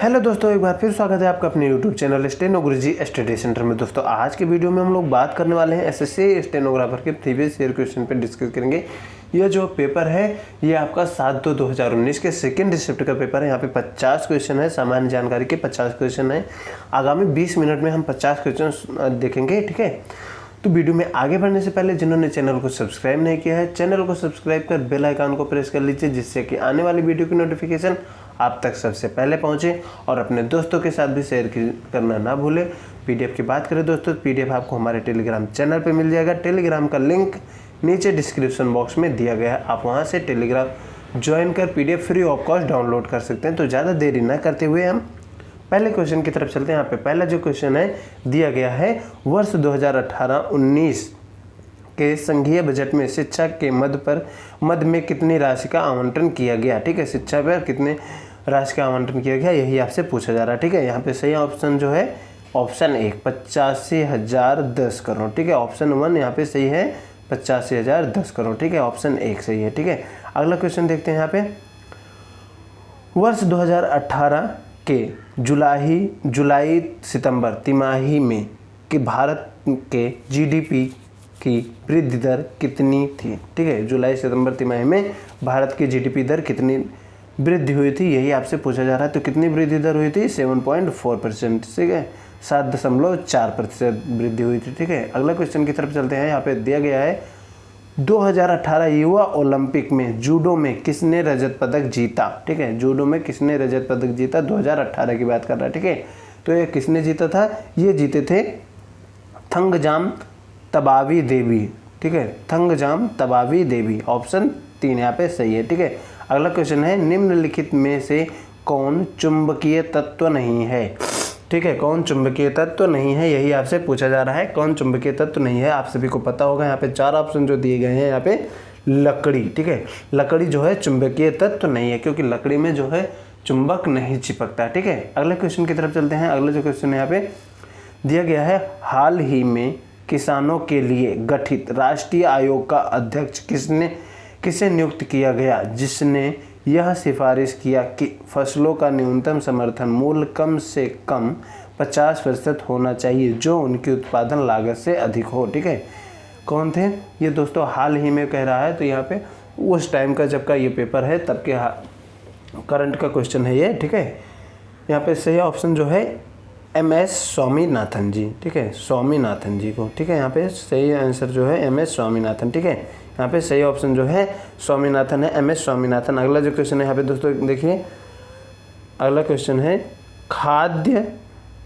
Hello दोस्तों, एक बार फिर स्वागत है आपका अपने यूट्यूब चैनल स्टेनो गुरुजी स्टडी सेंटर में। दोस्तों आज के वीडियो में हम लोग बात करने वाले हैं एसएससी स्टेनोग्राफर के प्रीवियस ईयर क्वेश्चन पे डिस्कस करेंगे। यह जो पेपर है ये आपका 7/2/2019 के सेकेंड शिफ्ट का पेपर है। यहाँ पे 50 क्वेश्चन है, सामान्य जानकारी के 50 क्वेश्चन है। आगामी 20 मिनट में हम 50 क्वेश्चन देखेंगे, ठीक है। तो वीडियो में आगे बढ़ने से पहले जिन्होंने चैनल को सब्सक्राइब नहीं किया है, चैनल को सब्सक्राइब कर बेल आइकन को प्रेस कर लीजिए, जिससे कि आने वाली वीडियो की नोटिफिकेशन आप तक सबसे पहले पहुंचे। और अपने दोस्तों के साथ भी शेयर करना ना भूलें। पीडीएफ की बात करें दोस्तों, पीडीएफ आपको हमारे टेलीग्राम चैनल पे मिल जाएगा। टेलीग्राम का लिंक नीचे डिस्क्रिप्शन बॉक्स में दिया गया है, आप वहां से टेलीग्राम ज्वाइन कर PDF free of cost download कर सकते हैं। तो ज़्यादा देरी ना करते हुए हम पहले क्वेश्चन की तरफ चलते हैं। यहाँ पे पहला जो क्वेश्चन है दिया गया है, वर्ष 2018-19 के संघीय बजट में शिक्षा के मद में कितनी राशि का आवंटन किया गया, ठीक है। शिक्षा पर कितने राशि का आवंटन किया गया, यही आपसे पूछा जा रहा है, ठीक है। यहाँ पे सही ऑप्शन जो है ऑप्शन 1 85,010 करोड़, ठीक है। ऑप्शन 1 यहाँ पे सही है 85,010 करोड़, ठीक है। ऑप्शन 1 सही है, ठीक है। अगला क्वेश्चन देखते हैं। यहाँ पे वर्ष 2018 के जुलाई सितंबर तिमाही में कि भारत के जीडीपी की वृद्धि दर कितनी थी, ठीक है। जुलाई सितंबर तिमाही में भारत की जीडीपी दर कितनी वृद्धि हुई थी, यही आपसे पूछा जा रहा है। तो कितनी वृद्धि दर हुई थी, 7.4%, ठीक है। 7.4% वृद्धि हुई थी, ठीक है। अगला क्वेश्चन की तरफ चलते हैं। यहाँ पे दिया गया है 2018 युवा ओलंपिक में जूडो में किसने रजत पदक जीता, ठीक है। जूडो में किसने रजत पदक जीता, 2018 की बात कर रहा है, ठीक है। तो ये किसने जीता था, ये जीते थे थंगजाम तबावी देवी, ठीक है। थंगजाम तबावी देवी, ऑप्शन 3 यहाँ पे सही है, ठीक है। अगला क्वेश्चन है, निम्नलिखित में से कौन चुंबकीय तत्व नहीं है, ठीक है। कौन चुंबकीय तत्व नहीं है, यही आपसे पूछा जा रहा है। कौन चुंबकीय तत्व नहीं है, आप सभी को पता होगा। यहाँ पे 4 ऑप्शन जो दिए गए हैं, यहाँ पे लकड़ी, ठीक है। लकड़ी जो है चुंबकीय तत्व नहीं है, क्योंकि लकड़ी में जो है चुंबक नहीं चिपकता, ठीक है। अगले क्वेश्चन की तरफ चलते हैं। अगला जो क्वेश्चन यहाँ पे दिया गया है, हाल ही में किसानों के लिए गठित राष्ट्रीय आयोग का अध्यक्ष किसे नियुक्त किया गया, जिसने यह सिफारिश किया कि फसलों का न्यूनतम समर्थन मूल्य कम से कम 50% होना चाहिए, जो उनकी उत्पादन लागत से अधिक हो, ठीक है। कौन थे ये दोस्तों, हाल ही में कह रहा है, तो यहाँ पे उस टाइम का जब का ये पेपर है तब के करंट का क्वेश्चन है ये, ठीक है। यहाँ पे सही ऑप्शन जो है MS स्वामीनाथन जी, ठीक है। स्वामीनाथन जी को, ठीक है। यहाँ पे सही आंसर जो है MS स्वामीनाथन, ठीक है। यहाँ पे सही ऑप्शन जो है स्वामीनाथन है, MS स्वामीनाथन। अगला जो क्वेश्चन है यहाँ पे दोस्तों देखिए, अगला क्वेश्चन है, खाद्य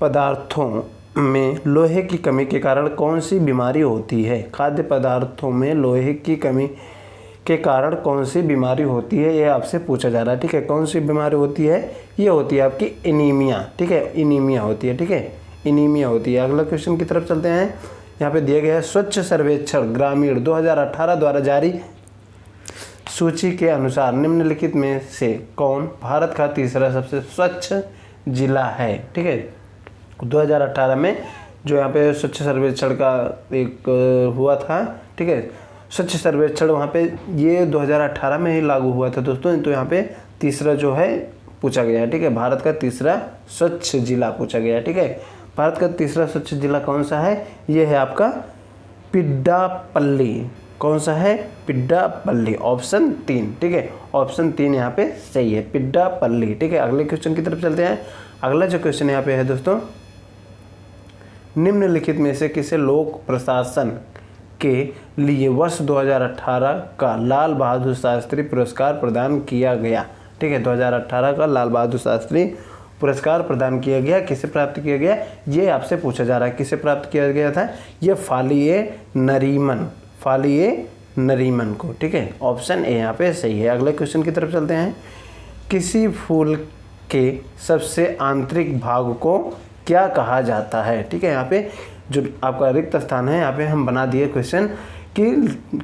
पदार्थों में लोहे की कमी के कारण कौन सी बीमारी होती है। खाद्य पदार्थों में लोहे की कमी के कारण कौन सी बीमारी होती है, ये आपसे पूछा जा रहा है, ठीक है। कौन सी बीमारी होती है, ये होती है आपकी एनीमिया, ठीक है। एनीमिया होती है, ठीक है। एनीमिया होती है। अगला क्वेश्चन की तरफ चलते हैं। यहाँ पे दिया गया है, स्वच्छ सर्वेक्षण ग्रामीण 2018 द्वारा जारी सूची के अनुसार निम्नलिखित में से कौन भारत का तीसरा सबसे स्वच्छ जिला है, ठीक है। 2018 में जो यहाँ पे स्वच्छ सर्वेक्षण का एक हुआ था, ठीक है। स्वच्छ सर्वेक्षण वहाँ पे ये 2018 में ही लागू हुआ था दोस्तों। तो यहाँ पे तीसरा जो है पूछा गया है, ठीक है। भारत का तीसरा स्वच्छ जिला पूछा गया है, ठीक है। भारत का तीसरा स्वच्छ जिला कौन सा है, ये है आपका पिड्डापल्ली। कौन सा है, पिड्डापल्ली, ऑप्शन 3, ठीक है। ऑप्शन 3 यहाँ पे सही है, पिड्डापल्ली, ठीक है। अगले क्वेश्चन की तरफ चलते हैं। अगला जो क्वेश्चन यहाँ पे है दोस्तों, निम्नलिखित में से किसे लोक प्रशासन के लिए वर्ष 2018 का लाल बहादुर शास्त्री पुरस्कार प्रदान किया गया, ठीक है। 2018 का लाल बहादुर शास्त्री पुरस्कार प्रदान किया गया, किसे प्राप्त किया गया, ये आपसे पूछा जा रहा है। किसे प्राप्त किया गया था, ये फालिए नरीमन को, ठीक है। ऑप्शन ए यहाँ पे सही है। अगले क्वेश्चन की तरफ चलते हैं। किसी फूल के सबसे आंतरिक भाग को क्या कहा जाता है, ठीक है। यहाँ पे जो आपका रिक्त स्थान है, यहाँ पे हम बना दिए क्वेश्चन कि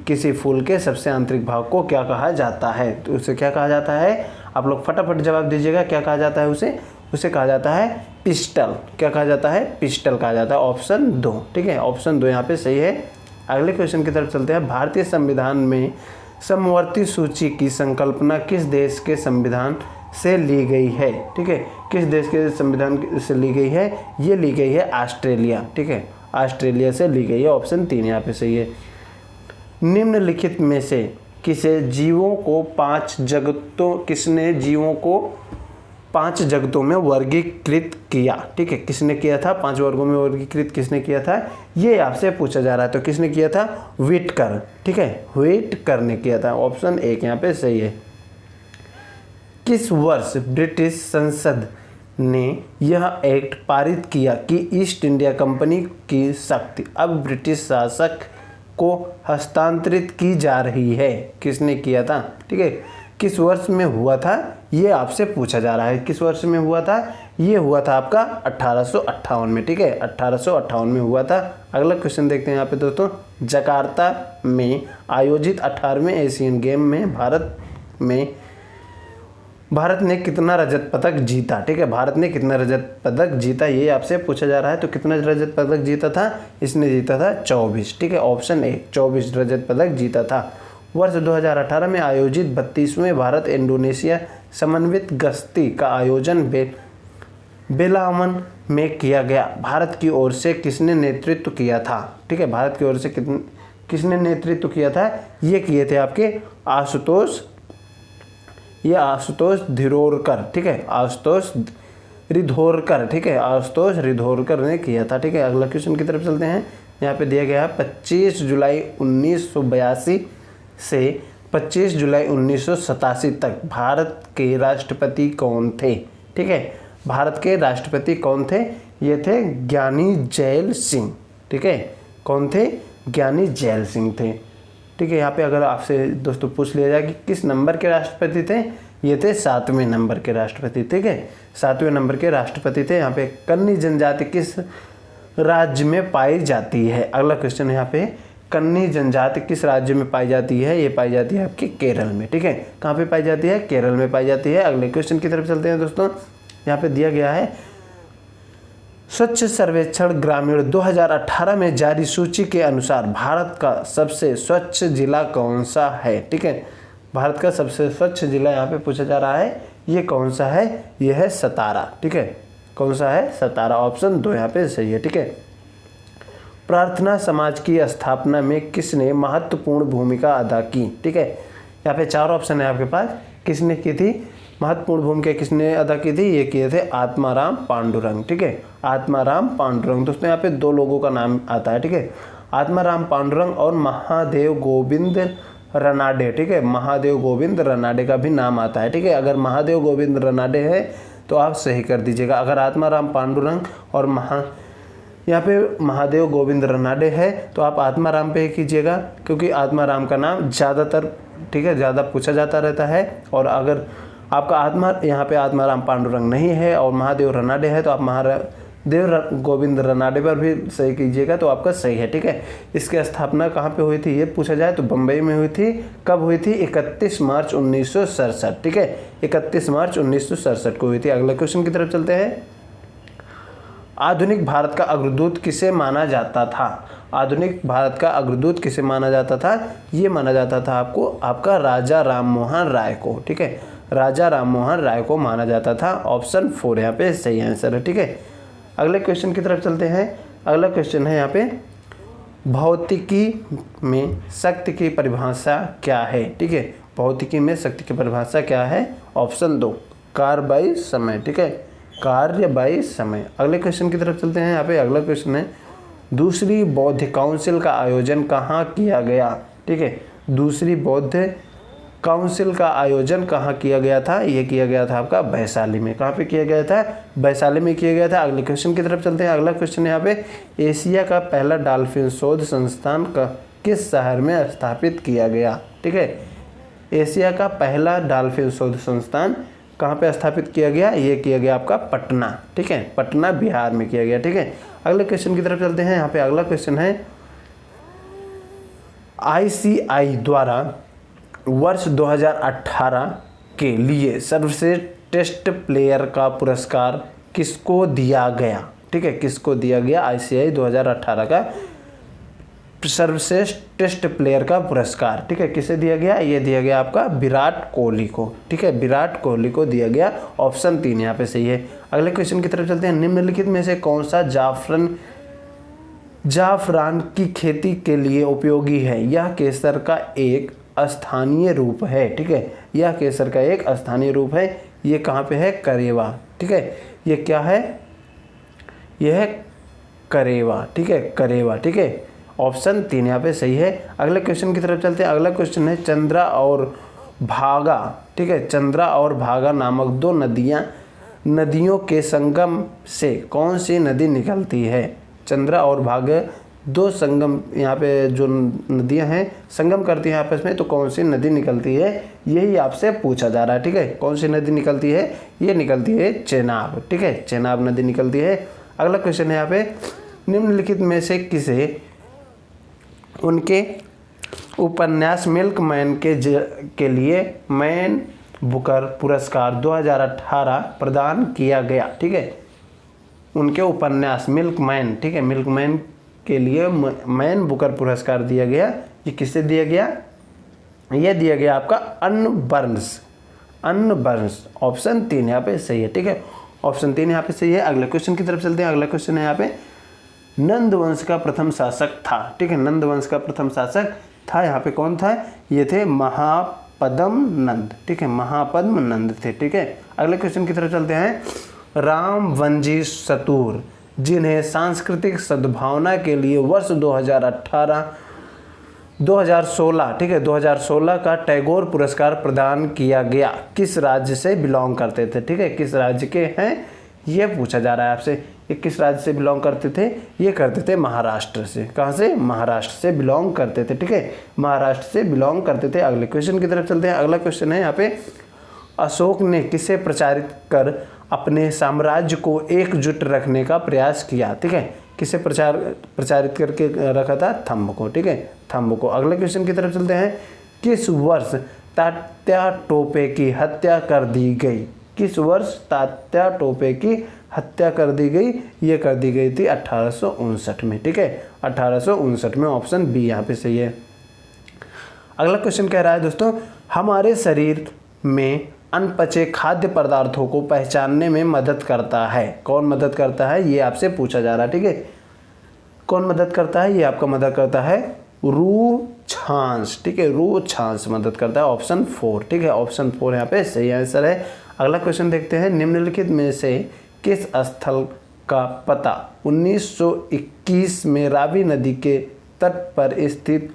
किसी फूल के सबसे आंतरिक भाग को क्या कहा जाता है। तो उसे क्या कहा जाता है, आप लोग फटाफट जवाब दीजिएगा। क्या कहा जाता है उसे कहा जाता है पिस्टल। क्या कहा जाता है, पिस्टल कहा जाता है, ऑप्शन 2, ठीक है। ऑप्शन 2 यहाँ पे सही है। अगले क्वेश्चन की तरफ चलते हैं। भारतीय संविधान में समवर्ती सूची की संकल्पना किस देश के संविधान से ली गई है, ठीक है। किस देश के संविधान से ली गई है? ये ली गई है ऑस्ट्रेलिया, ठीक है, ऑस्ट्रेलिया से ली गई है। ऑप्शन 3 यहाँ पे सही है। निम्नलिखित में से किसने जीवों को 5 जगतों में वर्गीकृत किया? ठीक है, किसने किया था? 5 वर्गों में वर्गीकृत किसने किया था? ये आपसे पूछा जा रहा है। तो किसने किया था? व्हिटकर, ठीक है, व्हिटकर ने किया था। ऑप्शन 1 यहाँ पे सही है। किस वर्ष ब्रिटिश संसद ने यह एक्ट पारित किया कि ईस्ट इंडिया कंपनी की शक्ति अब ब्रिटिश शासक को हस्तांतरित की जा रही है? किसने किया था? ठीक है, किस वर्ष में हुआ था ये आपसे पूछा जा रहा है। किस वर्ष में हुआ था? ये हुआ था आपका 1858 में, ठीक है, 1858 में हुआ था। अगला क्वेश्चन देखते हैं यहाँ पे दोस्तों। जकार्ता में आयोजित 18वें एशियन गेम में भारत ने कितना रजत पदक जीता? ठीक है, भारत ने कितना रजत पदक जीता ये आपसे पूछा जा रहा है। तो कितना रजत पदक जीता था? इसने जीता था 24, ठीक है, ऑप्शन 1 24 रजत पदक जीता था। वर्ष 2018 में आयोजित 32वें भारत इंडोनेशिया समन्वित गश्ती का आयोजन बेलावन में किया गया। भारत की ओर से किसने नेतृत्व किया था? ठीक है, भारत की ओर से किसने नेतृत्व किया था? ये किए थे आपके आशुतोष धिरोरकर, ठीक है, आशुतोष रिधोरकर, ठीक है, आशुतोष रिधोरकर ने किया था। ठीक है, अगला क्वेश्चन की तरफ चलते हैं। यहाँ पे दिया गया है 25 जुलाई 1982 से 25 जुलाई 1987 तक भारत के राष्ट्रपति कौन थे? ठीक है, भारत के राष्ट्रपति कौन थे? ये थे ज्ञानी जैल सिंह, ठीक है, कौन थे? ज्ञानी जैल सिंह थे। ठीक है, यहाँ पे अगर आपसे दोस्तों पूछ लिया जाए कि किस नंबर के राष्ट्रपति थे, ये थे 7वें नंबर के राष्ट्रपति, ठीक है, 7वें नंबर के राष्ट्रपति थे। यहाँ पे कन्नी जनजाति किस राज्य में पाई जाती है? अगला क्वेश्चन है यहाँ पे, कन्नी जनजाति किस राज्य में पाई जाती है? ये पाई जाती है आपके केरल में, ठीक है, कहाँ पे पाई जाती है? केरल में पाई जाती है। अगले क्वेश्चन की तरफ चलते हैं दोस्तों। यहाँ पे दिया गया है स्वच्छ सर्वेक्षण ग्रामीण 2018 में जारी सूची के अनुसार भारत का सबसे स्वच्छ जिला कौन सा है? ठीक है, भारत का सबसे स्वच्छ जिला यहाँ पे पूछा जा रहा है, ये कौन सा है? ये है सतारा, ठीक है, कौन सा है? सतारा, ऑप्शन 2 यहाँ पे सही है। ठीक है, प्रार्थना समाज की स्थापना में किसने महत्वपूर्ण भूमिका अदा की? ठीक है, यहाँ पे 4 ऑप्शन है आपके पास, किसने की थी महत्वपूर्ण भूमिका, किसने अदा की थी? ये किए थे आत्माराम पांडुरंग, ठीक है, आत्माराम पांडुरंग। दोस्तों यहाँ पे 2 लोगों का नाम आता है, ठीक है, आत्माराम पांडुरंग और महादेव गोविंद रनाडे, ठीक है, महादेव गोविंद रनाडे का भी नाम आता है। ठीक है, अगर महादेव गोविंद रनाडे है तो आप सही कर दीजिएगा। अगर आत्माराम पांडुरंग और यहाँ पे महादेव गोविंद रनाडे है तो आप आत्माराम पे कीजिएगा, क्योंकि आत्माराम का नाम ज़्यादातर, ठीक है, ज़्यादा पूछा जाता रहता है। और अगर आपका यहाँ पे आत्माराम पांडुरंग नहीं है और महादेव रनाडे है तो आप महादेव गोविंद रनाडे पर भी सही कीजिएगा, तो आपका सही है। ठीक है, इसकी स्थापना कहाँ पे हुई थी ये पूछा जाए तो बम्बई में हुई थी। कब हुई थी? 31 मार्च 1967, ठीक है, 31 मार्च 1967 को हुई थी। अगले क्वेश्चन की तरफ चलते हैं। आधुनिक भारत का अग्रदूत किसे माना जाता था? आधुनिक भारत का अग्रदूत किसे माना जाता था? ये माना जाता था आपका राजा राममोहन राय को, ठीक है, राजा राममोहन राय को माना जाता था। ऑप्शन 4 यहाँ पे सही आंसर है। ठीक है, अगले क्वेश्चन की तरफ चलते हैं। अगला क्वेश्चन है यहाँ पे, भौतिकी में शक्ति की परिभाषा क्या है? ठीक है, भौतिकी में शक्ति की परिभाषा क्या है? ऑप्शन 2 कार्य बाई समय, ठीक है, कार्य बाई समय। अगले क्वेश्चन की तरफ चलते हैं। यहाँ पे अगला क्वेश्चन है, दूसरी बौद्ध काउंसिल का आयोजन कहाँ किया गया? ठीक है, दूसरी बौद्ध काउंसिल का आयोजन कहाँ किया गया था? ये किया गया था आपका वैशाली में। कहाँ पे किया गया था? वैशाली में किया गया था। अगले क्वेश्चन की तरफ चलते हैं। अगला क्वेश्चन यहाँ पे, एशिया का पहला डॉल्फिन शोध संस्थान का किस शहर में स्थापित किया गया? ठीक है, एशिया का पहला डॉल्फिन शोध संस्थान कहाँ पे स्थापित किया गया? ये किया गया आपका पटना, ठीक है, पटना बिहार में किया गया। ठीक है, अगले क्वेश्चन की तरफ चलते हैं। यहाँ पे अगला क्वेश्चन है, ICI द्वारा वर्ष 2018 के लिए सर्वश्रेष्ठ टेस्ट प्लेयर का पुरस्कार किसको दिया गया? ठीक है, किसको दिया गया? ICI 2018 का सर्वश्रेष्ठ टेस्ट प्लेयर का पुरस्कार, ठीक है, किसे दिया गया? ये दिया गया आपका विराट कोहली को, ठीक है, विराट कोहली को दिया गया। ऑप्शन 3 यहाँ पे सही है। अगले क्वेश्चन की तरफ चलते हैं। निम्नलिखित में से कौन सा जाफरान की खेती के लिए उपयोगी है? यह केसर का एक स्थानीय रूप है, ठीक है, यह केसर का एक स्थानीय रूप है। ये कहाँ पे है? करेवा, ठीक है, ये क्या है? यह है करेवा, ठीक है, करेवा, ठीक है। ऑप्शन 3 यहाँ पे सही है। अगले क्वेश्चन की तरफ चलते हैं। अगला क्वेश्चन है चंद्रा और भागा, ठीक है, चंद्रा और भागा नामक दो नदियों के संगम से कौन सी नदी निकलती है? चंद्रा और भागा दो संगम, यहाँ पे जो नदियाँ हैं संगम करती हैं आपस में, तो कौन सी नदी निकलती है? यही आपसे पूछा जा रहा है, ठीक है। कौन सी नदी निकलती है? ये निकलती है चेनाब, ठीक है, चेनाब नदी निकलती है। अगला क्वेश्चन है यहाँ पे, निम्नलिखित में से किसे उनके उपन्यास मिल्कमैन के लिए मैन बुकर पुरस्कार 2018 प्रदान किया गया? ठीक है, उनके उपन्यास मिल्कमैन, ठीक है, मिल्कमैन के लिए मैन बुकर पुरस्कार दिया गया। ये किससे दिया गया? ये दिया गया आपका अन्न बर्न्स। ऑप्शन 3 यहाँ पे सही है, ठीक है, ऑप्शन 3 यहाँ पे सही है। अगले क्वेश्चन की तरफ चलते हैं। अगला क्वेश्चन है यहाँ पे, नंद वंश का प्रथम शासक था, ठीक है, नंद वंश का प्रथम शासक था, यहाँ पे कौन था? ये थे महापद्म नंद, ठीक है, महापद्म नंद थे, ठीक है। अगले क्वेश्चन की तरफ चलते हैं। रामवंजी चतुर, जिन्हें सांस्कृतिक सद्भावना के लिए वर्ष 2016, ठीक है, 2016 का टैगोर पुरस्कार प्रदान किया गया, किस राज्य से बिलोंग करते थे? ठीक है, किस राज्य के हैं ये पूछा जा रहा है आपसे। ये किस राज्य से बिलोंग करते थे? ये करते थे महाराष्ट्र से। कहाँ से? महाराष्ट्र से बिलोंग करते थे, ठीक है, महाराष्ट्र से बिलोंग करते थे। अगले क्वेश्चन की तरफ चलते हैं। अगला क्वेश्चन है यहाँ पे, अशोक ने किसे प्रचारित कर अपने साम्राज्य को एकजुट रखने का प्रयास किया? ठीक है, किसे प्रचारित करके रखा था? थंब को, ठीक है, थंब को। अगले क्वेश्चन की तरफ चलते हैं। किस वर्ष तात्या टोपे की हत्या कर दी गई? किस वर्ष तात्या टोपे की हत्या कर दी गई? ये कर दी गई थी 1859 में, ठीक है, 1859 में। ऑप्शन बी यहाँ पे सही है। अगला क्वेश्चन कह रहा है दोस्तों, हमारे शरीर में अनपचे खाद्य पदार्थों को पहचानने में मदद करता है। कौन मदद करता है? ये आपसे पूछा जा रहा है, ठीक है, कौन मदद करता है? ये आपका मदद करता है रूह छाछ, ठीक है, रूह छाछ मदद करता है। ऑप्शन 4, ठीक है, ऑप्शन 4 यहाँ पे सही आंसर है। अगला क्वेश्चन देखते हैं। निम्नलिखित में से किस स्थल का पता 1921 में रावी नदी के तट पर स्थित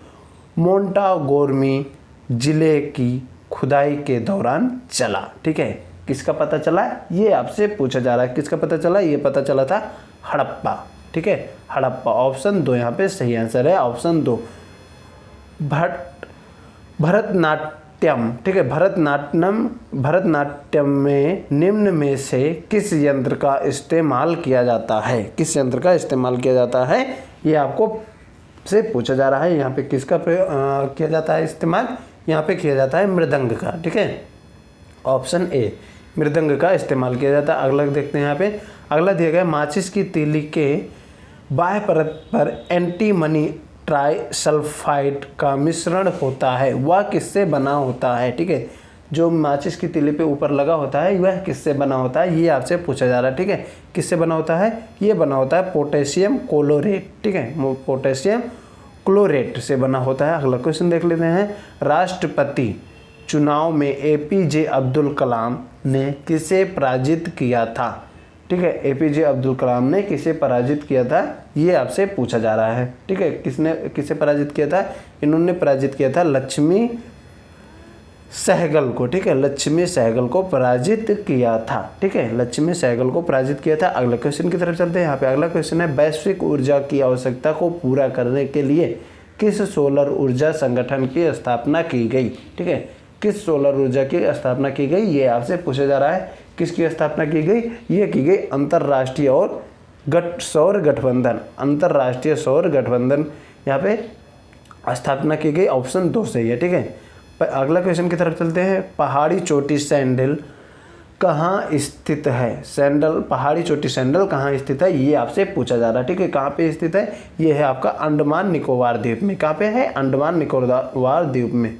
मोंटागोर्मी जिले की खुदाई के दौरान चला? ठीक है, किसका पता चला? ये आपसे पूछा जा रहा है, किसका पता चला? ये पता चला था हड़प्पा, ठीक है, हड़प्पा। ऑप्शन 2 यहाँ पे सही आंसर है, ऑप्शन 2। भरतनाट्यम, ठीक है, भरतनाट्यम में निम्न में से किस यंत्र का इस्तेमाल किया जाता है? किस यंत्र का इस्तेमाल किया जाता है? ये आपको से पूछा जा रहा है। यहाँ पे किसका किया जाता है इस्तेमाल? यहाँ पे किया जाता है मृदंग का, ठीक है, ऑप्शन ए, मृदंग का इस्तेमाल किया जाता है। अगला देखते हैं यहाँ पे। अगला दिया गया, माचिस की तीली के बाह्य परत पर एंटीमनी ट्राइसल्फाइड का मिश्रण होता है, वह किससे बना होता है? ठीक है, जो माचिस की तीली पे ऊपर लगा होता है वह किससे बना होता है? ये आपसे पूछा जा रहा है, ठीक है, किससे बना होता है? ये बना होता है पोटेशियम क्लोरेट, ठीक है, पोटेशियम क्लोरेट से बना होता है। अगला क्वेश्चन देख लेते हैं। राष्ट्रपति चुनाव में एपीजे अब्दुल कलाम ने किसे पराजित किया था? ठीक है, एपीजे अब्दुल कलाम ने किसे पराजित किया था? ये आपसे पूछा जा रहा है, ठीक है, किसे पराजित किया था? इन्होंने पराजित किया था लक्ष्मी सहगल को, ठीक है, लक्ष्मी सहगल को पराजित किया था, ठीक है, लक्ष्मी सहगल को पराजित किया था। अगले क्वेश्चन की तरफ चलते हैं। यहाँ पे अगला क्वेश्चन है, वैश्विक ऊर्जा की आवश्यकता को पूरा करने के लिए किस सोलर ऊर्जा संगठन की स्थापना की गई? ठीक है, किस सोलर ऊर्जा की स्थापना की गई? ये आपसे पूछा जा रहा है, किसकी स्थापना की गई? ये की गई अंतर्राष्ट्रीय और सौर गठबंधन, अंतर्राष्ट्रीय सौर गठबंधन यहाँ पे स्थापना की गई। ऑप्शन 2 सही है, ठीक है। अगला क्वेश्चन की तरफ चलते हैं। पहाड़ी चोटी कहाँ स्थित है? सैंडल, पहाड़ी चोटी सैंडल कहाँ स्थित है, ये आपसे पूछा जा रहा है। ठीक है, कहाँ पे स्थित है? ये है आपका अंडमान निकोबार द्वीप में। कहाँ पे है? अंडमान निकोबार द्वीप में।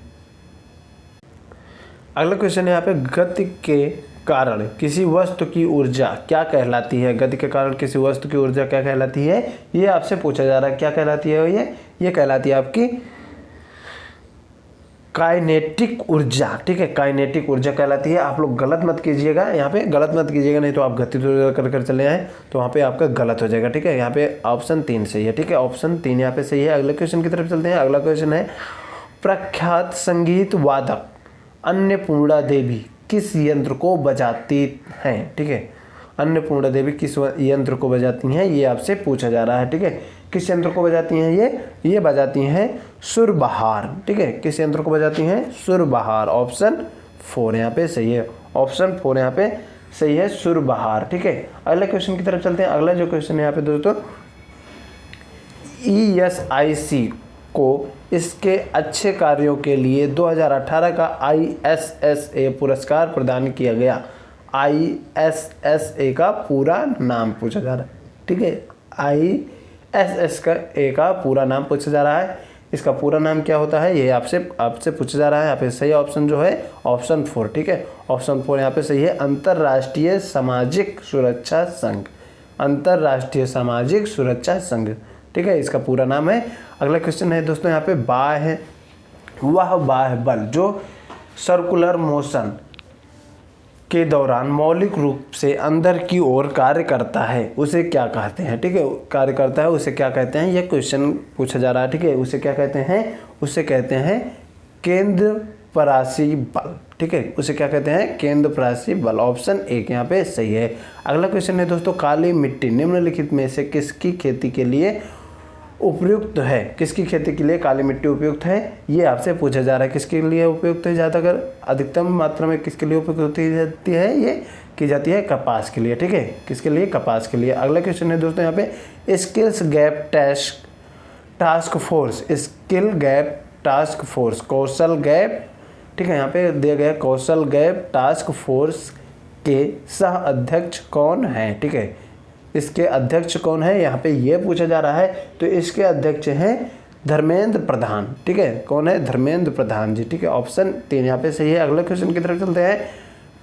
अगला क्वेश्चन है यहाँ पे, गति के कारण किसी वस्तु की ऊर्जा क्या कहलाती है? गति के कारण किसी वस्तु की ऊर्जा क्या कहलाती है, ये आपसे पूछा जा रहा है। क्या कहलाती है ये कहलाती है आपकी काइनेटिक ऊर्जा। ठीक है, काइनेटिक ऊर्जा कहलाती है। आप लोग गलत मत कीजिएगा, यहाँ पे गलत मत कीजिएगा, नहीं तो आप गतिज ऊर्जा कर कर चले आए तो वहाँ पे आपका गलत हो जाएगा। ठीक है, यहाँ पे ऑप्शन 3 सही है। ठीक है, ऑप्शन 3 यहाँ पे सही है। अगले क्वेश्चन की तरफ चलते हैं। अगला क्वेश्चन है, प्रख्यात संगीत वादक अन्नपूर्णा देवी किस यंत्र को बजाती हैं? ठीक है, अन्नपूर्णा देवी किस यंत्र को बजाती हैं, ये आपसे पूछा जा रहा है। ठीक है, किस यंत्र को बजाती हैं ये बजाती हैं सुरबहार। ठीक है, किस यंत्र को बजाती हैं? सुरबहार। ऑप्शन 4 यहाँ पे सही है। ऑप्शन 4 यहाँ पे सही है, सुरबहार। ठीक है, अगले क्वेश्चन की तरफ चलते हैं। अगला जो क्वेश्चन है यहाँ पे दोस्तों, ESIC को इसके अच्छे कार्यों के लिए 2018 का ISSA पुरस्कार प्रदान किया गया। ISSA का पूरा नाम पूछा जा रहा है। ठीक है, ISSA का पूरा नाम पूछा जा रहा है। इसका पूरा नाम क्या होता है, ये आपसे पूछा जा रहा है। यहाँ पे सही ऑप्शन जो है ऑप्शन 4। ठीक है, ऑप्शन 4 यहाँ पे सही है, अंतर्राष्ट्रीय सामाजिक सुरक्षा संघ। अंतर्राष्ट्रीय सामाजिक सुरक्षा संघ। ठीक है, इसका पूरा नाम है। अगला क्वेश्चन है दोस्तों यहाँ पे, बाह्य वह बाह्य बल जो सर्कुलर मोशन के दौरान मौलिक रूप से अंदर की ओर कार्य करता है, उसे क्या कहते हैं? ठीक है, कार्य करता है उसे क्या कहते हैं, ये क्वेश्चन पूछा जा रहा है। ठीक है, उसे क्या कहते हैं? उसे कहते हैं केंद्रपराशी बल। ठीक है, उसे क्या कहते हैं? केंद्रपराशी बल। ऑप्शन 1 यहाँ पे सही है। अगला क्वेश्चन है दोस्तों, काली मिट्टी निम्नलिखित में से किसकी खेती के लिए उपयुक्त है? किसकी खेती के लिए काली मिट्टी उपयुक्त है, ये आपसे पूछा जा रहा है। किसके लिए उपयुक्त है? ज़्यादातर अधिकतम मात्रा में किसके लिए उपयुक्त होती जाती है? ये की जाती है कपास के लिए। ठीक है, किसके लिए? कपास के लिए। अगला क्वेश्चन है दोस्तों यहाँ पे, skills gap task force, skill gap task force, कौशल गैप। ठीक है, यहाँ पे दिया गया कौशल गैप टास्क फोर्स के सह अध्यक्ष कौन है? ठीक है, इसके अध्यक्ष कौन है, यहाँ पे ये पूछा जा रहा है। तो इसके अध्यक्ष हैं धर्मेंद्र प्रधान। ठीक है, कौन है? धर्मेंद्र प्रधान जी। ठीक है, ऑप्शन 3 यहाँ पे सही है। अगले क्वेश्चन की तरफ चलते हैं,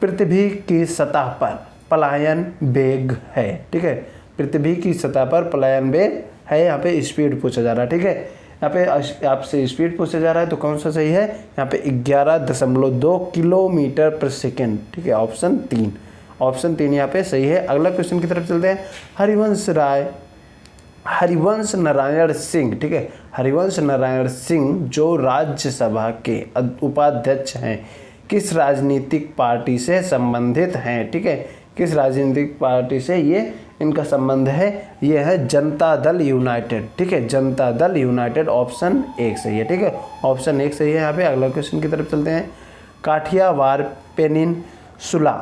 पृथ्वी की सतह पर पलायन वेग है। ठीक है, पृथ्वी की सतह पर पलायन वेग है, यहाँ पे स्पीड पूछा जा रहा है। ठीक है, यहाँ पे आपसे स्पीड पूछा जा रहा है, तो कौन सा सही है? यहाँ पे 11.2 किलोमीटर पर सेकेंड। ठीक है, ऑप्शन 3। ऑप्शन 3 यहाँ पे सही है। अगला क्वेश्चन की तरफ चलते हैं, हरिवंश नारायण सिंह। ठीक है, हरिवंश नारायण सिंह जो राज्यसभा के उपाध्यक्ष हैं, किस राजनीतिक पार्टी से संबंधित हैं? ठीक है, किस राजनीतिक पार्टी से ये इनका संबंध है? ये है जनता दल यूनाइटेड। ठीक है, जनता दल यूनाइटेड। ऑप्शन 1 सही है। ठीक है, ऑप्शन 1 सही है यहाँ पे। अगला क्वेश्चन की तरफ चलते हैं, काठियावाड़ पेनिनसुला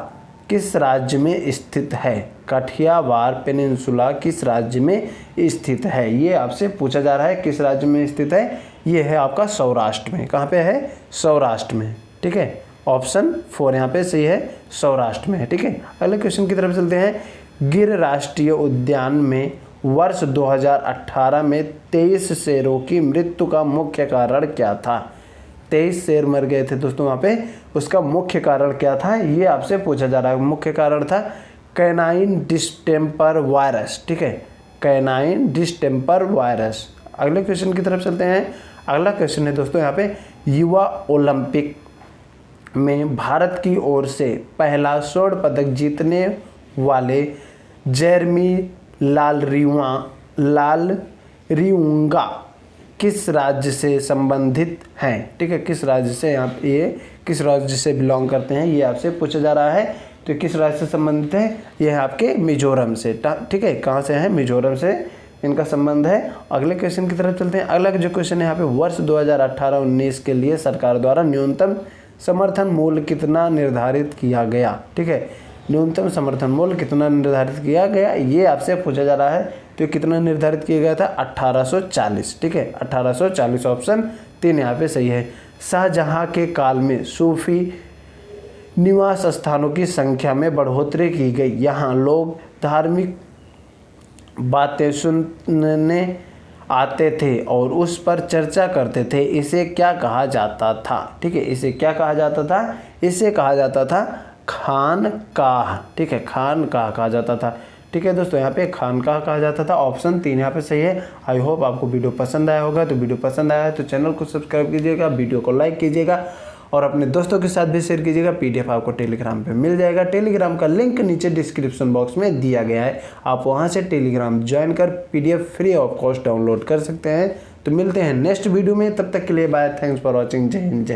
किस राज्य में स्थित है? काठियावाड़ पेनिनसुला किस राज्य में स्थित है, ये आपसे पूछा जा रहा है। किस राज्य में स्थित है? ये है आपका सौराष्ट्र में। कहाँ पे है? सौराष्ट्र में। ठीक है, ऑप्शन 4 यहाँ पे सही है, सौराष्ट्र में है। ठीक है, अगले क्वेश्चन की तरफ चलते हैं, गिर राष्ट्रीय उद्यान में वर्ष 2018 में 23 शेरों की मृत्यु का मुख्य कारण क्या था? 23 शेर मर गए थे दोस्तों वहाँ पे, उसका मुख्य कारण क्या था, ये आपसे पूछा जा रहा है। मुख्य कारण था कैनाइन डिस्टेम्पर वायरस। ठीक है, कैनाइन डिस्टेम्पर वायरस। अगले क्वेश्चन की तरफ चलते हैं। अगला क्वेश्चन है दोस्तों यहाँ पे, युवा ओलंपिक में भारत की ओर से पहला स्वर्ण पदक जीतने वाले जेरमी लालरिउंगा किस राज्य से संबंधित हैं? ठीक है, किस राज्य से यहाँ पे ये किस राज्य से बिलोंग करते हैं, ये आपसे पूछा जा रहा है। तो किस राज्य से संबंधित है? ये है आपके मिजोरम से। ठीक है, कहाँ से है? मिजोरम से इनका संबंध है। अगले क्वेश्चन की तरफ चलते हैं। अगला जो क्वेश्चन है यहाँ पे, वर्ष 2018-19 के लिए सरकार द्वारा न्यूनतम समर्थन मूल्य कितना निर्धारित किया गया? ठीक है, न्यूनतम समर्थन मूल्य कितना निर्धारित किया गया, ये आपसे पूछा जा रहा है। तो कितना निर्धारित किया गया था? 1840। ठीक है, 1840। ऑप्शन 3 यहाँ पे सही है। शाहजहां के काल में सूफी निवास स्थानों की संख्या में बढ़ोतरी की गई। यहाँ लोग धार्मिक बातें सुनने आते थे और उस पर चर्चा करते थे। इसे क्या कहा जाता था? ठीक है, इसे क्या कहा जाता था? इसे कहा जाता था खानकाह। ठीक है, खानकाह कहा जाता था। ठीक है दोस्तों, यहाँ पे खानकाह कहा जाता था। ऑप्शन 3 यहाँ पे सही है। आई होप आपको वीडियो पसंद आया होगा। तो वीडियो पसंद आया है तो चैनल को सब्सक्राइब कीजिएगा, वीडियो को लाइक कीजिएगा और अपने दोस्तों के साथ भी शेयर कीजिएगा। पीडीएफ आपको टेलीग्राम पे मिल जाएगा। टेलीग्राम का लिंक नीचे डिस्क्रिप्शन बॉक्स में दिया गया है, आप वहां से टेलीग्राम ज्वाइन कर PDF free of cost download कर सकते हैं। तो मिलते हैं नेक्स्ट वीडियो में, तब तक के लिए बाय। Thanks for watching. जय हिंद।